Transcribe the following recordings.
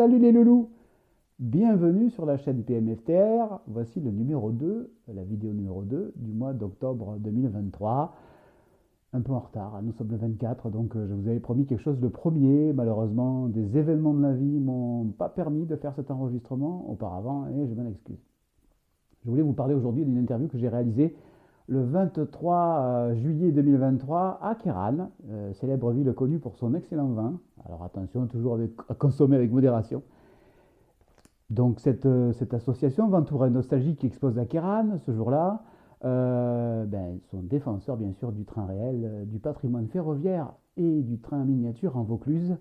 Salut les loulous! Bienvenue sur la chaîne PMFTR. Voici le numéro 2, la vidéo numéro 2 du mois d'octobre 2023. Un peu en retard, nous sommes le 24, donc je vous avais promis quelque chose le premier. Malheureusement, des événements de la vie m'ont pas permis de faire cet enregistrement auparavant et je m'en excuse. Je voulais vous parler aujourd'hui d'une interview que j'ai réalisée le 23 juillet 2023 à Kéran, célèbre ville connue pour son excellent vin. Alors attention, toujours à consommer avec modération. Donc cette association Ventoura Nostalgie qui expose à Kéran ce jour-là, ils sont défenseurs bien sûr du train réel, du patrimoine ferroviaire et du train miniature en Vaucluse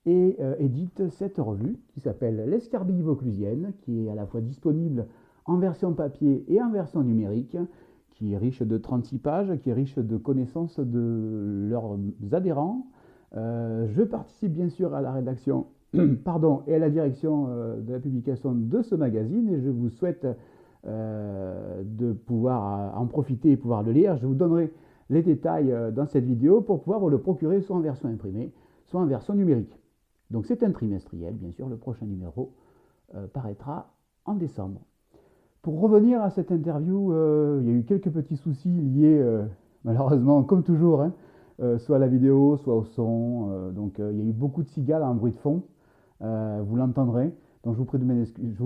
et édite cette revue qui s'appelle l'Escarbille Vauclusienne, qui est à la fois disponible en version papier et en version numérique, qui est riche de 36 pages, qui est riche de connaissances de leurs adhérents. Je participe bien sûr à la rédaction et à la direction de la publication de ce magazine et je vous souhaite de pouvoir en profiter et pouvoir le lire. Je vous donnerai les détails dans cette vidéo pour pouvoir vous le procurer soit en version imprimée, soit en version numérique. Donc c'est un trimestriel, bien sûr, le prochain numéro paraîtra en décembre. Pour revenir à cette interview, il y a eu quelques petits soucis liés, malheureusement, comme toujours, soit à la vidéo, soit au son. Donc il y a eu beaucoup de cigales en bruit de fond, vous l'entendrez. Donc je vous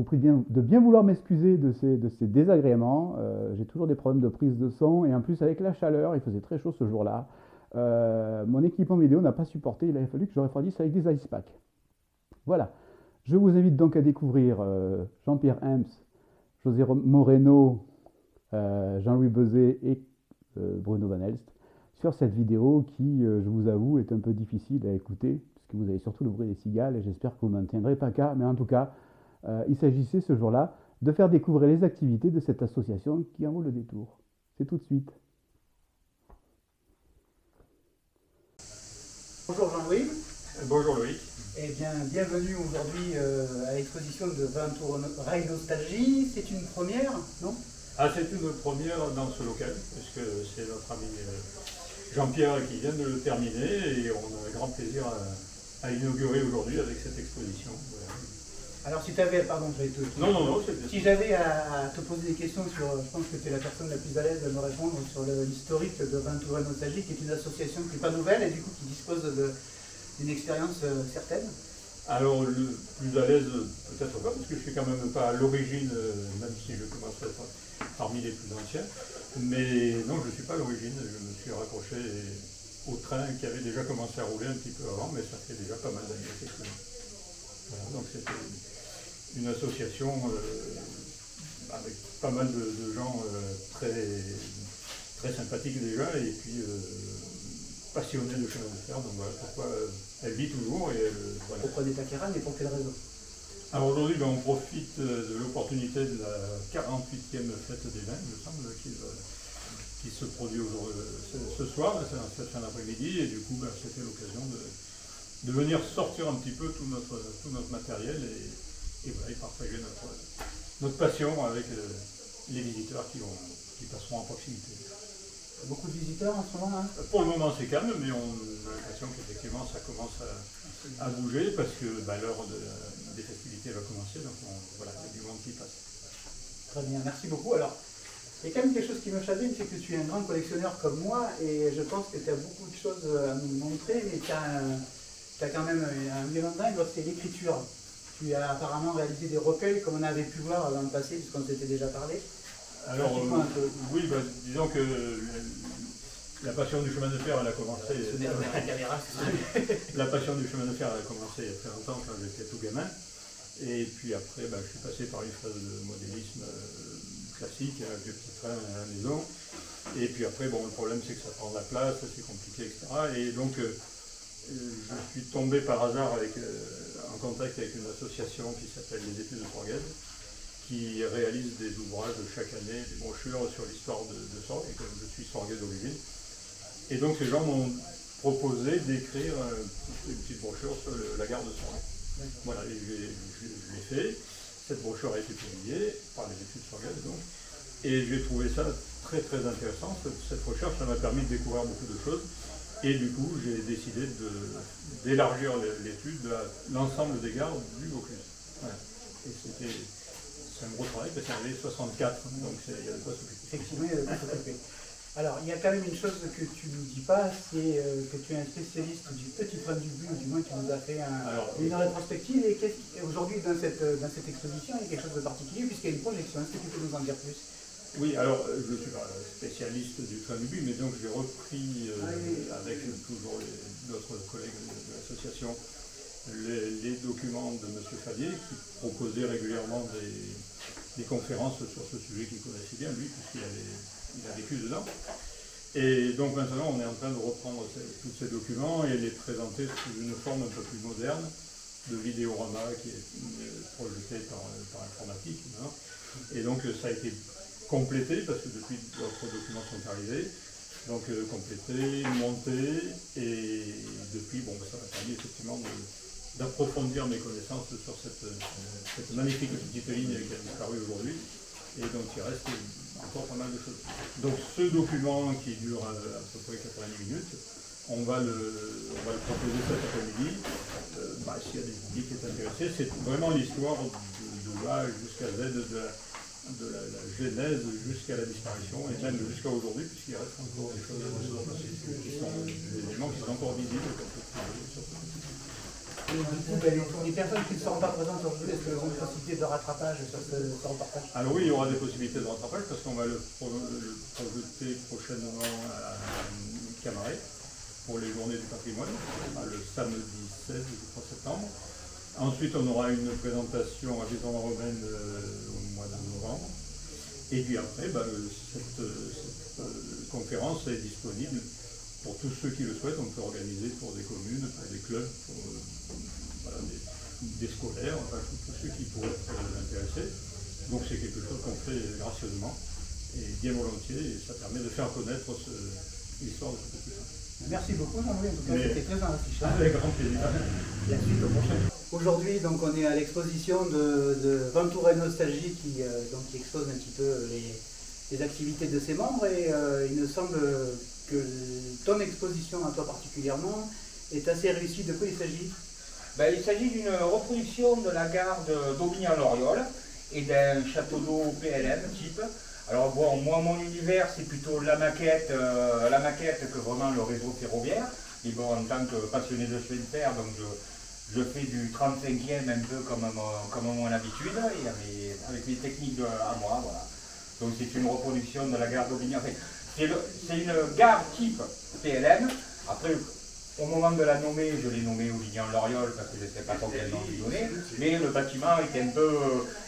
prie de bien vouloir m'excuser de ces désagréments. J'ai toujours des problèmes de prise de son et en plus avec la chaleur, il faisait très chaud ce jour-là. Mon équipement vidéo n'a pas supporté, il a fallu que je refroidisse avec des ice packs. Voilà, je vous invite donc à découvrir Jean-Pierre Hems, José Moreno, Jean-Louis Bezet et Bruno Van Elst sur cette vidéo qui, je vous avoue, est un peu difficile à écouter puisque vous avez surtout le bruit des cigales et j'espère que vous n'en tiendrez pas cas. Mais en tout cas, il s'agissait ce jour-là de faire découvrir les activités de cette association qui en vaut le détour. C'est tout de suite. Bonjour Jean-Louis. Bonjour Loïc. Eh bien, bienvenue aujourd'hui à l'exposition de Ventoura Nostalgie. C'est une première, non? Ah, c'est une première dans ce local, puisque c'est notre ami Jean-Pierre qui vient de le terminer et on a un grand plaisir à inaugurer aujourd'hui avec cette exposition. Voilà. Alors si tu avais, pardon, je vais te... Non, si j'avais à te poser des questions sur, je pense que tu es la personne la plus à l'aise à me répondre sur l'historique de Ventoura Nostalgie, qui est une association qui n'est pas nouvelle et du coup qui dispose d'une expérience certaine. Alors, le plus à l'aise, peut-être pas, parce que je suis quand même pas à l'origine, même si je commence à être parmi les plus anciens. Mais non, je ne suis pas à l'origine, je me suis raccroché au train qui avait déjà commencé à rouler un petit peu avant, mais ça fait déjà pas mal d'années, effectivement. Voilà, donc c'était une association avec pas mal de gens très sympathiques déjà, et puis passionnés de chemin de fer, donc voilà pourquoi elle vit toujours. Et voilà. Pourquoi des Kéran et pour quelle raison? Alors aujourd'hui, on profite de l'opportunité de la 48e fête des vins, il me semble, qui se produit ce soir, c'est cette fin d'après-midi, et du coup, c'était l'occasion de venir sortir un petit peu tout notre matériel et partager notre passion avec les visiteurs qui passeront en proximité. Beaucoup de visiteurs en ce moment, hein? Pour le moment, c'est calme, mais on a l'impression qu'effectivement, ça commence à bouger parce que l'heure des festivités va commencer, donc voilà, il y a du monde qui passe. Très bien, merci beaucoup. Alors, il y a quand même quelque chose qui me chagrine, c'est que tu es un grand collectionneur comme moi et je pense que tu as beaucoup de choses à nous montrer, mais tu as quand même un élément dingue, c'est l'écriture. Tu as apparemment réalisé des recueils comme on avait pu voir dans le passé, puisqu'on s'était déjà parlé. Alors, oui, disons que la passion du chemin de fer, elle a commencé. La caméra, la passion du chemin de fer, elle a commencé il y a très longtemps quand j'étais tout gamin. Et puis après, je suis passé par une phase de modélisme classique, avec des petits trains à la maison. Et puis après, le problème c'est que ça prend de la place, c'est compliqué, etc. Et donc, je suis tombé par hasard en contact avec une association qui s'appelle les Études de Sorgues, qui réalise des ouvrages chaque année, des brochures sur l'histoire de Sorgues, et comme je suis sorguais d'origine. Et donc ces gens m'ont proposé d'écrire une petite brochure sur la gare de Sorgues. Voilà, et je l'ai fait. Cette brochure a été publiée par les Études Sorgues, donc. Et j'ai trouvé ça très très intéressant, cette recherche, ça m'a permis de découvrir beaucoup de choses. Et du coup, j'ai décidé d'élargir l'étude à l'ensemble des gares du Vaucluse. Voilà. Et c'est un gros travail parce qu'il y en avait 64, donc il y a de quoi s'occuper. Effectivement, il y a de quoi s'occuper. Alors, il y a quand même une chose que tu ne nous dis pas, c'est que tu es un spécialiste du petit train du but, du moins tu nous as fait une rétrospective. Et aujourd'hui, dans cette exposition, il y a quelque chose de particulier puisqu'il y a une projection. Est-ce que tu peux nous en dire plus? Oui, alors je suis pas spécialiste du train du but, mais donc j'ai repris avec toujours d'autres collègues de l'association les documents de M. Favier qui proposait régulièrement des conférences sur ce sujet qu'il connaissait bien, lui, puisqu'il a vécu dedans. Et donc maintenant, on est en train de reprendre tous ces documents et les présenter sous une forme un peu plus moderne de vidéorama qui est projeté par informatique. Hein. Et donc ça a été complété, parce que depuis d'autres documents sont arrivés, donc complété, monté, et depuis, bon, ça m'a permis effectivement d'approfondir mes connaissances sur cette magnifique petite ligne qui a disparu aujourd'hui, et donc il reste encore pas mal de choses. Donc ce document qui dure à peu près 90 minutes, on va le proposer cet après-midi. S'il y a des publics qui sont intéressés, c'est vraiment l'histoire de A jusqu'à Z de la genèse jusqu'à la disparition et même jusqu'à aujourd'hui, puisqu'il reste encore des choses qui sont des éléments qui sont encore visibles. Et du coup, les personnes qui ne seront pas présentes aujourd'hui, est-ce qu'elles ont des possibilités de rattrapage sur ce reportage? Alors oui, il y aura des possibilités de rattrapage parce qu'on va le projeter prochainement à Camaret pour les journées du patrimoine, le samedi 16 septembre. Ensuite, on aura une présentation à Vaison-la-Romaine au mois de novembre. Et puis après, cette conférence est disponible pour tous ceux qui le souhaitent. On peut organiser pour des communes, pour des clubs, pour des scolaires, enfin tous ceux qui pourraient être intéressés. Donc c'est quelque chose qu'on fait gracieusement et bien volontiers. Et ça permet de faire connaître l'histoire de ce petit train. Merci beaucoup, Jean-Louis. En tout cas, c'était très enrichissant. Avec grand plaisir. Et à suite au prochain. Aujourd'hui, donc, on est à l'exposition de Ventoura et Nostalgie qui expose un petit peu les activités de ses membres. Et il me semble que ton exposition, à toi particulièrement, est assez réussie. De quoi il s'agit? Il s'agit d'une reproduction de la gare d'Aubignan-Loriol et d'un château d'eau PLM type. Alors bon, moi mon univers c'est plutôt la maquette que vraiment le réseau ferroviaire. Et bon, en tant que passionné de chemin de fer, donc je fais du 35e un peu comme à mon habitude, et avec mes techniques à moi, voilà. Donc c'est une reproduction de la gare d'Aubignan. Enfin, c'est une gare type PLM. Après, au moment de la nommer, je l'ai nommée Aubignan-Loriol parce que je ne sais pas trop quel nom lui donner, mais le bâtiment est un peu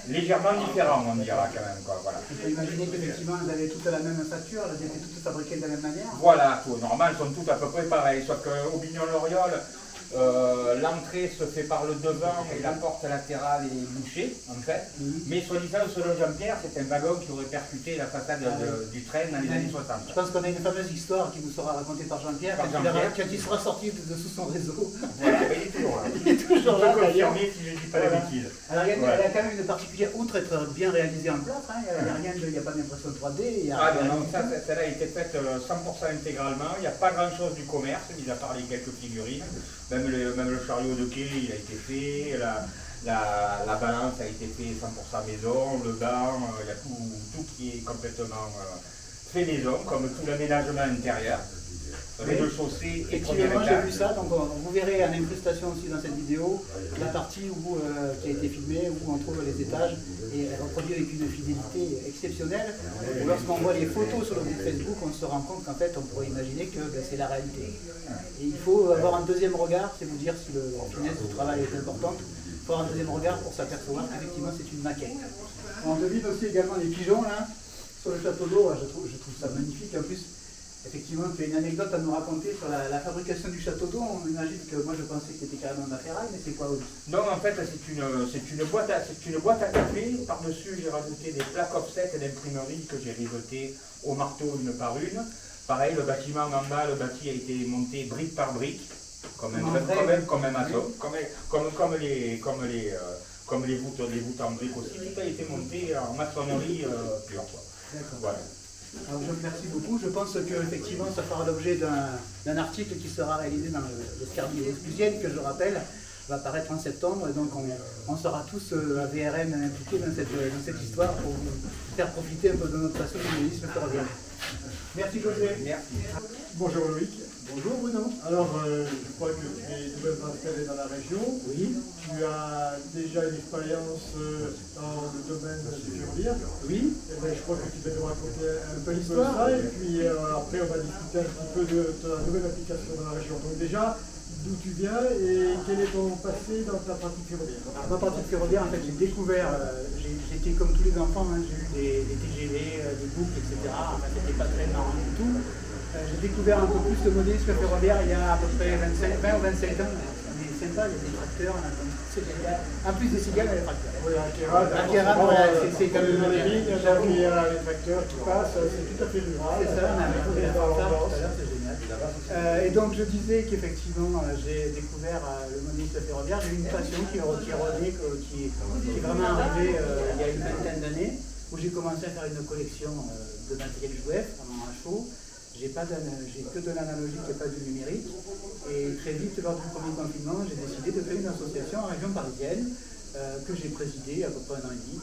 légèrement différent, on dira quand même. Quoi, voilà. On peut imaginer qu'effectivement, elles avaient toutes la même facture, elles étaient toutes fabriquées de la même manière. Voilà, tout normal, elles sont toutes à peu près pareilles, sauf qu'Aubignan-Loriol, l'entrée se fait par le devant et la porte latérale est bouchée, en fait. Mais soi-disant, selon Jean-Pierre, c'est un wagon qui aurait percuté la façade du train dans les années 60. Je pense qu'on a une fameuse histoire qui nous sera racontée par Jean-Pierre quand il sera sorti de sous son réseau. Voilà, il est toujours là. Il est toujours là, d'ailleurs. Si je ne dis pas la bêtise. Alors, il y a quand même une particulière, outre être bien réalisée en place, il n'y a pas d'impression 3D. Non, celle-là a été faite 100% intégralement. Il n'y a pas grand-chose du commerce, mis à part les quelques figurines. Même le chariot de quai, il a été fait, la balance a été fait 100% maison, le banc, il y a tout qui est complètement fait maison, comme tout l'aménagement intérieur, rez-de-chaussée et premier Effectivement, étage. j'ai vu ça, donc vous verrez en incrustation aussi dans cette vidéo la partie qui a été filmée, où on trouve les étages, et elle reproduit avec une fidélité exceptionnelle. Lorsqu'on voit les photos sur le groupe Facebook, on se rend compte qu'en fait on pourrait imaginer que c'est la réalité. Et il faut avoir un deuxième regard, c'est vous dire si la finesse du travail est importante, il faut avoir un deuxième regard pour s'apercevoir qu'effectivement c'est une maquette. On devine aussi également les pigeons là, sur le château d'eau, je trouve ça magnifique. En plus, effectivement, tu as une anecdote à nous raconter sur la fabrication du château d'eau. On imagine que moi je pensais que c'était carrément de la ferraille, mais c'est quoi aussi? Non, en fait, c'est une boîte à café. Par-dessus, j'ai rajouté des plaques offset d'imprimerie que j'ai rivetées au marteau une par une. Pareil, le bâtiment en bas, le bâti a été monté brique par brique, comme un maçon, comme les voûtes en briques aussi. Tout a été monté en maçonnerie pure. D'accord. Voilà. Alors, je vous remercie beaucoup. Je pense qu'effectivement, ça fera l'objet d'un article qui sera réalisé dans le Scarbie Vauclusienne, que je rappelle, va paraître en septembre. Et donc, on sera tous à VRM impliqués dans cette histoire pour vous faire profiter un peu de notre passion du journalisme ferroviaire. Merci José. Merci. Bonjour Loïc. Bonjour Bruno. Alors, je crois que tu es nouvellement installé dans la région. Oui. Tu as déjà une expérience dans le domaine du ferroviaire. Oui. Et ben, je crois que tu vas nous raconter un peu l'histoire. ça. Et puis après, on va discuter un petit peu de ta nouvelle application dans la région. Donc déjà, d'où tu viens et quel est ton passé dans ta pratique ferroviaire? Alors, ma pratique ferroviaire, en fait, j'ai découvert, j'étais comme tous les enfants, hein, j'ai eu des TGV, des boucles, etc. Enfin, c'était pas très marrant du tout. J'ai découvert un peu plus le modélisme ferroviaire il y a à peu près 20 ou 27 ans. Mais c'est sympa, il y a des tracteurs, là, donc c'est génial. En plus des cigales, il y a des tracteurs. Oui, à Kéran, voilà, c'est comme dans les le lignes, j'avoue. il y a les tracteurs qui passent, c'est tout à fait rural. C'est ça, on avait fait la dans fanfare tout l'ambiance. à l'heure, c'est génial. Et donc je disais qu'effectivement j'ai découvert le modélisme ferroviaire, j'ai eu une passion qui est revenue, qui est vraiment arrivée il y a une vingtaine d'années, où j'ai commencé à faire une collection de matériel jouet, vraiment à chaud. J'ai que de l'analogique et pas du numérique. Et très vite, lors du premier confinement, j'ai décidé de créer une association en région parisienne que j'ai présidée à peu près 1 an et demi,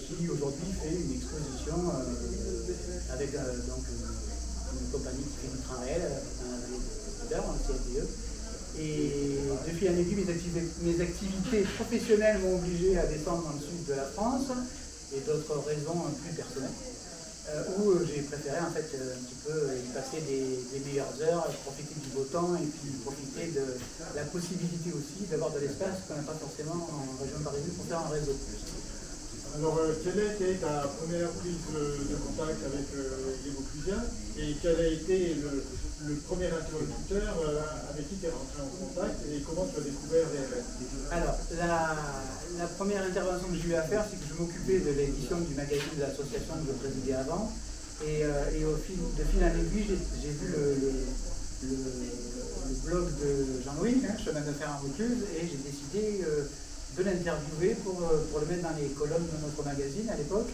qui aujourd'hui fait une exposition avec donc une compagnie qui fait du train réel, un leader en CFDE. Et de fil en aiguille, mes activités professionnelles m'ont obligé à descendre dans le sud de la France et d'autres raisons plus personnelles. Où j'ai préféré en fait un petit peu y passer des meilleures heures, profiter du beau temps et puis profiter de la possibilité aussi d'avoir de l'espace qu'on n'a pas forcément en région parisienne pour faire un réseau. Alors, quelle a été ta première prise de contact avec les Vauclusiens et quel a été le premier interlocuteur avec qui tu es rentré en contact et comment tu as découvert VRM? Alors, la première intervention que j'ai eu à faire, c'est que je m'occupais de l'édition du magazine de l'association que je présidais avant. Et de fil en aiguille, j'ai vu le blog de Jean-Louis, Chemin de fer en Vaucluse, et j'ai décidé de l'interviewer pour le mettre dans les colonnes de notre magazine à l'époque.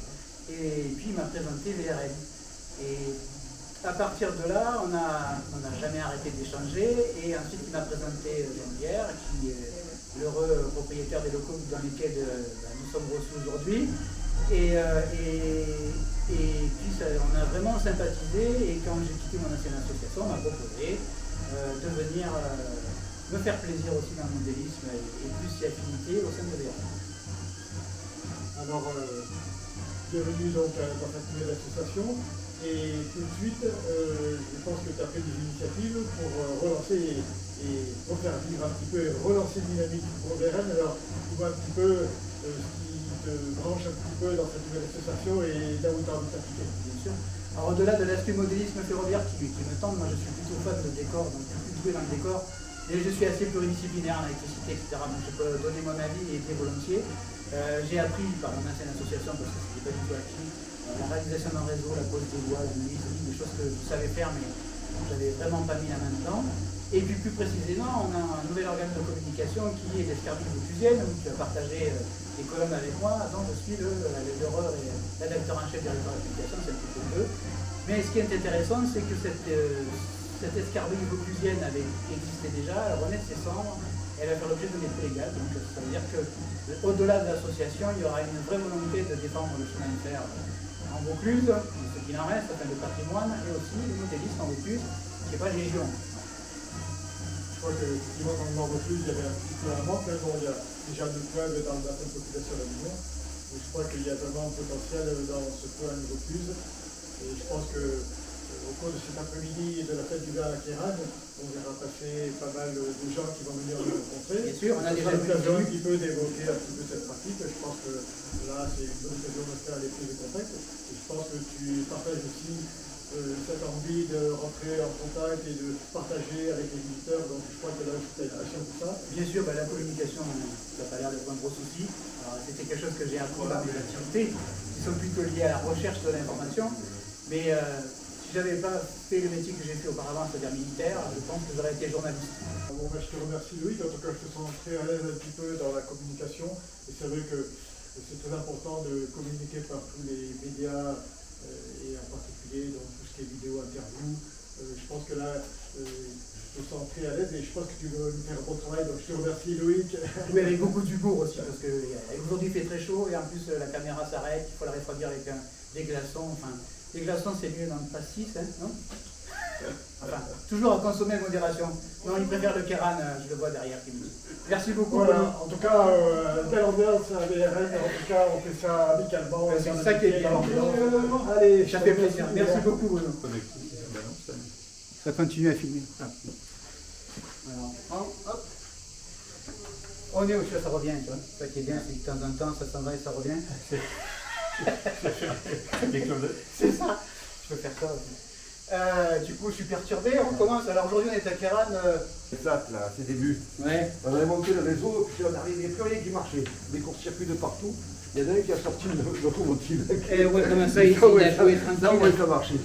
Et puis il m'a présenté VRM. Et à partir de là, on n'a jamais arrêté d'échanger. Et ensuite, il m'a présenté Jean-Pierre, qui est l'heureux propriétaire des locaux dans lesquels nous sommes reçus aujourd'hui. Et puis on a vraiment sympathisé. Et quand j'ai quitté mon ancienne association, on m'a proposé de venir me faire plaisir aussi dans le modélisme et plus si affinité au sein de VRM. Alors, bienvenue donc dans cette nouvelle association. Et tout de suite, je pense que tu as pris des initiatives pour relancer et refaire vivre un petit peu et relancer une dynamique pour VRM. Alors, dis-moi un petit peu ce qui te branche un petit peu dans cette nouvelle association et là où tu as envie de t'appliquer. Bien sûr. Alors, au-delà de l'aspect modélisme ferroviaire qui me tente, moi je suis plutôt fan de décor, donc je suis plus doué dans le décor. Et je suis assez pluridisciplinaire en électricité, etc. Donc je peux donner mon avis et très volontiers. J'ai appris par mon ancienne association, parce que ce n'était pas du tout acquis, la réalisation d'un réseau, la pose des voies, la nuiserie, des choses que je savais faire, mais je n'avais vraiment pas mis la main dedans. Et puis plus précisément, on a un nouvel organe de communication qui est l'Escarbie Vauclusienne, où tu as partagé les colonnes avec moi, dont je suis l'heureux et rédacteur en chef des réseaux d'application, c'est un petit peu peu. Mais ce qui est intéressant, c'est que cette Escarbie Vauclusienne avait existé déjà, elle renaît de ses cendres, elle va faire l'objet de dépôt légal. Donc ça veut dire qu'au-delà de l'association, il y aura une vraie volonté de défendre le chemin de fer en Vaucluse, ce qu'il en reste, enfin le patrimoine, et aussi le modélisme en Vaucluse, qui n'est pas légion. Je crois qu'effectivement, dans le Nord Vaucluse, il y avait un petit peu un manque, mais bon, il y a déjà 2 clubs dans la population de la Vision. Et je crois qu'il y a vraiment un potentiel dans ce coin de Vaucluse. Et je pense que au cours de cet après-midi et de la fête du vin à Kéran, on verra passer pas mal de gens qui vont venir nous rencontrer. Bien sûr, on a déjà l'occasion un petit peu d'évoquer un petit peu cette pratique. Je pense que là, c'est une bonne occasion de faire les prises de contact. Et je pense que tu partages aussi cette envie de rentrer en contact et de partager avec les visiteurs. Donc je crois que là, tu as une passion pour ça. Bien sûr, la communication, ça n'a pas l'air d'être un gros souci. C'était quelque chose que j'ai appris dans mes activités, qui sont plutôt liées à la recherche de l'information. Mais si je n'avais pas fait le métier que j'ai fait auparavant, c'est-à-dire militaire, je pense que j'aurais été journaliste. Bon, je te remercie Loïc, en tout cas je te sens très à l'aise un petit peu dans la communication. Et c'est vrai que c'est très important de communiquer par tous les médias et en particulier interview. Je pense que là, je me sens très à l'aise et je pense que tu veux nous faire un bon travail. Donc je te remercie Loïc. Oui, avec beaucoup d'humour aussi, parce que aujourd'hui il fait très chaud et en plus la caméra s'arrête, il faut la refroidir avec des glaçons. Enfin, les glaçons c'est mieux dans le pastis, hein, non? Enfin, toujours à consommer avec modération. Non, il préfère le Kéran, je le vois derrière qui me dit. Merci beaucoup. Voilà, en tout cas, belle ambiance à VRN, en tout cas on fait ça amicalement. C'est ça qui est bien. Allez, Ça fait plaisir. Merci beaucoup Bruno. Connecté, c'est balance, ça. Ça continue à filmer. Alors, hop. On est où ça revient, tu vois. Ça qui est bien, c'est que de temps en temps, ça s'en va et ça revient. Des clones. C'est ça. Je peux faire ça aussi. Du coup, je suis perturbé. On commence. Alors aujourd'hui, on est à Kéran. Exact, là, c'est début. Ouais. On avait monté le réseau, puis on arrivait, il n'y avait plus rien qui marchait. Des courts-circuits de partout. Il y en a un qui a sorti le locomotive. Et ouais, comment ça, il a joué Là, au moins, tranquille. ça marchait.